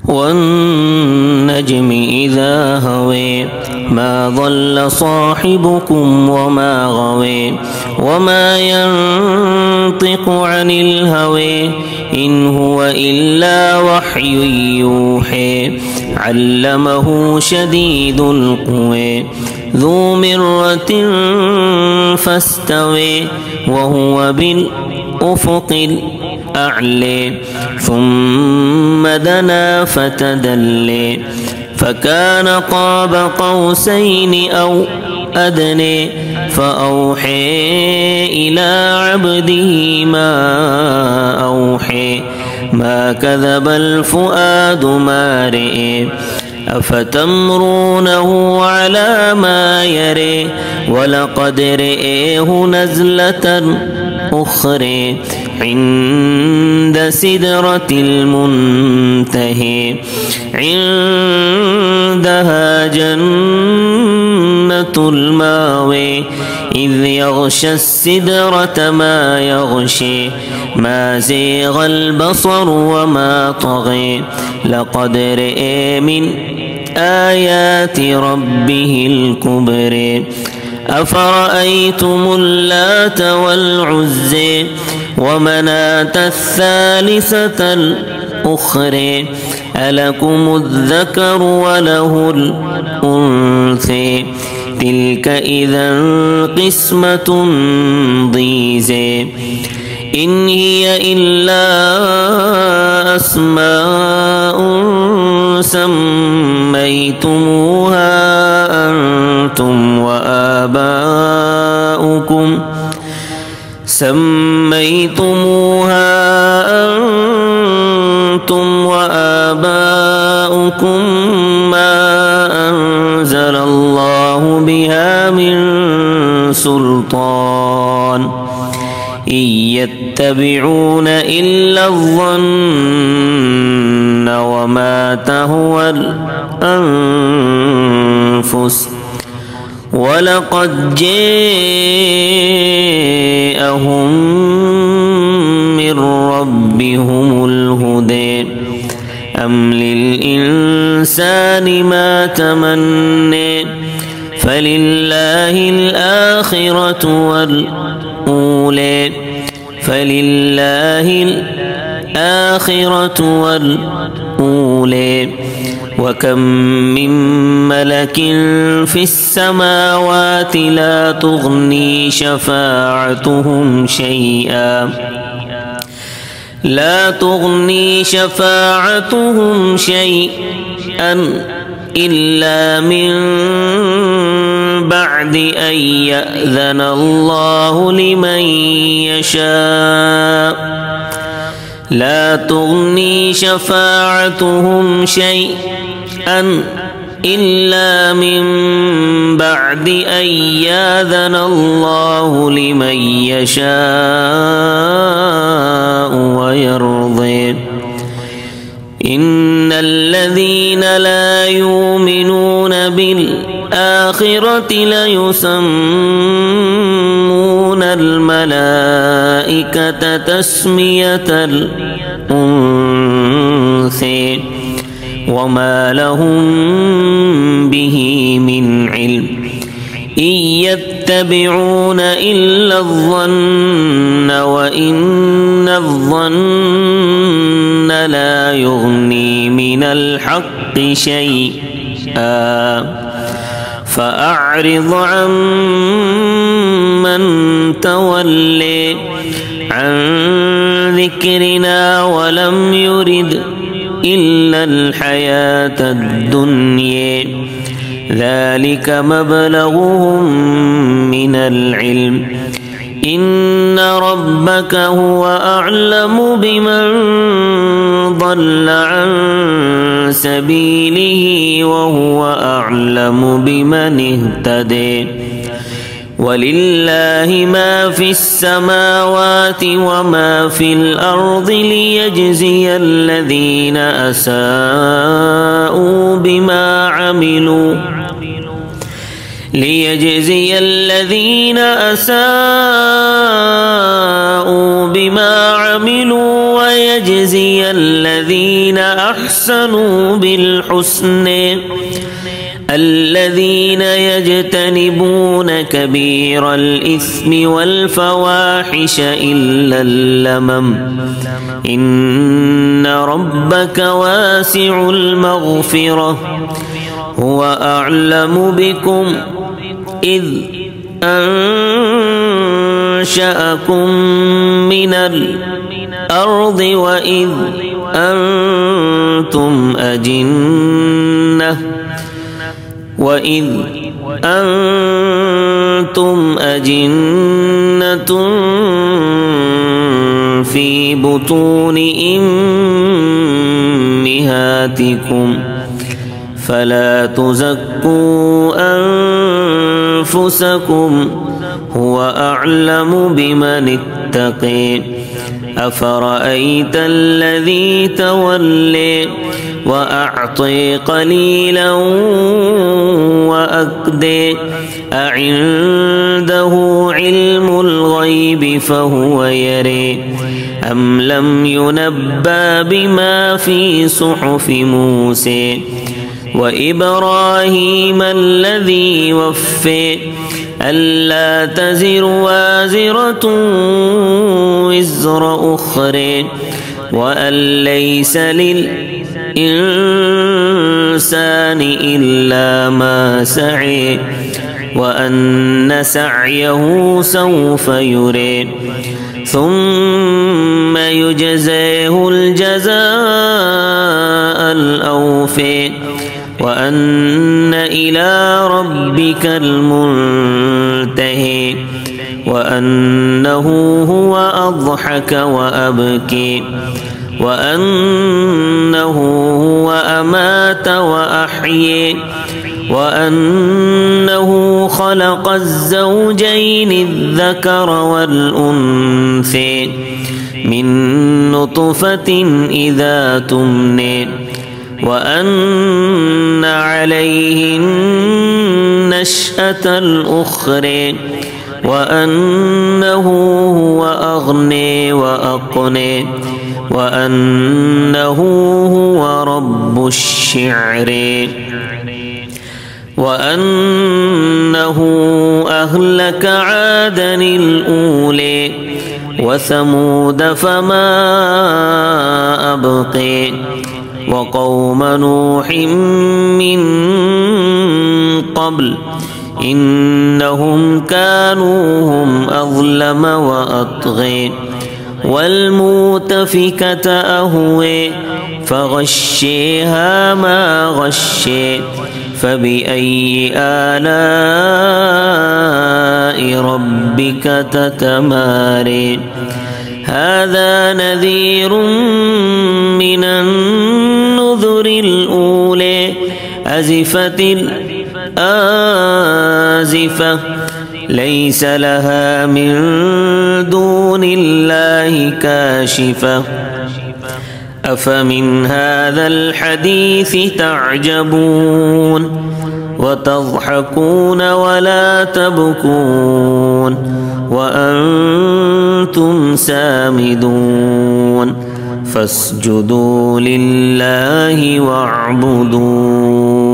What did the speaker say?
والنجم إذا هوي ما ضل صاحبكم وما غوي وما ينطق عن الهوى إن هو إلا وحي يوحي علمه شديد القوى ذو مرة فاستوى وهو بالأفق الأعلى ثم دنا فتدلى فكان قاب قوسين أو أدنى فأوحى إلى عبده ما أوحى ما كذب الفؤاد ما رئي أفتمرونه على ما يري ولقد رئيه نزلة أخرى عند سدرة المنتهى عندها جنة الماوى إذ يغشى السدرة ما يغشي ما زيغ البصر وما طغى لقد رئي من آيات ربه الكبرى أفرأيتم اللات والعزى ومناة الثالثة الأخرى ألكم الذكر وله الأنثى تلك إذا قسمة ضيزى إن هي إلا أسماء سميتموها أنتم وآباؤكم ما أنزل الله بها من سلطان إن يتبعون إلا الظن وما تهوى الأنفس ولقد جاءهم من ربهم الهدى أم للإنسان ما تمنى فلله الآخرة والأولى وكم من ملك في السماوات لا تغني شفاعتهم شيئا إلا من بعد أن يأذن الله لمن يشاء لا تغني شفاعتهم شيئا إلا من بعد أن يأذن الله لمن يشاء ويرضي إن الذين لا يؤمنون بالآخرة ليسمون الملائكة تسمية الأنثى وما لهم به من علم إن يتبعون إلا الظن وإن الظن لا يغني من الحق شيئا فأعرض عن من تولي عن ذكرنا ولم يرد إلا الحياة الدنيا ذلك مبلغهم من العلم إن ربك هو أعلم بمن ضل عن سبيله وهو أعلم بمن اهتدى ولله ما في السماوات وما في الأرض ليجزي الذين أساءوا بما عملوا ليجزي الذين أساءوا بما عملوا ويجزي الذين أحسنوا بالحسن الذين يجتنبون كبير الإثم والفواحش إلا اللمم إن ربك واسع المغفرة هو أعلم بكم إذ أنشأكم من الأرض وإذ أنتم أجنة في بطون أمهاتكم فلا تزكوا أنفسكم هو أعلم بمن اتقي أفرأيت الذي تولي وأعطي قليلا وأكدي أعنده علم الغيب فهو يري أم لم ينبأ بما في صحف موسى وإبراهيم الذي وفي ألا تزر وازرة وزر أخرى وأن ليس للإنسان إلا ما سعي وأن سعيه سوف يرى ثم يجزيه الجزاء الأوفى وأن إلى ربك المنتهي وأنه هو أضحك وأبكي وأنه هو أمات وأحيي وأنه خلق الزوجين الذكر والأنثى من نطفة إذا تمني وأن عليه النشأة الأخرى وأنه هو أغني وأقني وأنه هو رب الشعر وأنه أهلك عادا الأولى وثمود فما أبقي وقوم نوح من قبل إنهم كانوا هم أظلم وأطغي والمؤتفكة أهوي فغشيها ما غشي فبأي آلاء ربك تتماري هذا نذير من النذر الأولى أزفت الآزفة ليس لها من دون الله كاشفة أفمن هذا الحديث تعجبون وتضحكون ولا تبكون وأنتم سامدون فاسجدوا لله واعبدوا